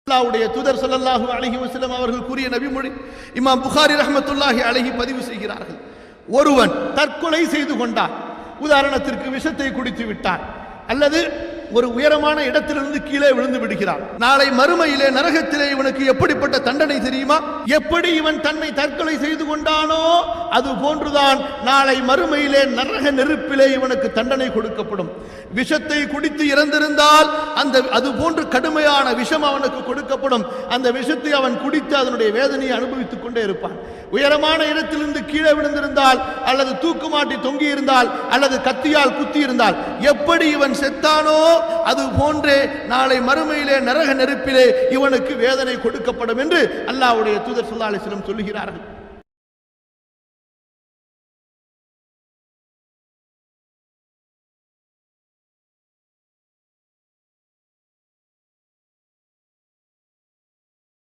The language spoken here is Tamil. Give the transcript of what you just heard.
அல்லாஹ்வுடைய தூதர் ஸல்லல்லாஹு அலைஹி வஸல்லம் அவர்கள் கூறிய நபிமொழி இமாம் புகாரி ரஹ்மத்துல்லாஹி அலைஹி பதிவு செய்கிறார்கள். ஒருவன் தற்கொலை செய்து கொண்டான், உதாரணத்திற்கு விஷத்தை குடித்து விட்டான், அல்லது ஒரு உயரமான இடத்திலிருந்து கீழே விழுந்து விடுகிறான். நாளை மறுமையிலே நரகத்திலே இவனுக்கு எப்படிப்பட்ட தண்டனை தெரியுமா? எப்படி இவன் தன்னை தற்கொலை செய்து கொண்டானோ அது போன்றுதான் நாளை மறுமையிலே நரக நெருப்பிலே இவனுக்கு தண்டனை கொடுக்கப்படும். விஷத்தை குடித்து இறந்திருந்தால் அது போன்று கடுமையான விஷம் அவனுக்கு கொடுக்கப்படும். அந்த விஷத்தை அவன் குடித்து அதனுடைய வேதனையை அனுபவித்துக் கொண்டே இருப்பான். உயரமான இடத்திலிருந்து கீழே விழுந்திருந்தால், அல்லது தூக்குமாட்டி தொங்கி இருந்தால், அல்லது கத்தியால் குத்தி இருந்தால், எப்படி இவன் செத்தானோ அது போன்றே நாளை மறுமையிலே நரக நெருப்பிலே இவனுக்கு வேதனை கொடுக்கப்படும் என்று அல்லாஹ்வுடைய தூதர் ஸல்லல்லாஹு அலைஹி வஸல்லம் சொல்லுகிறார்கள்.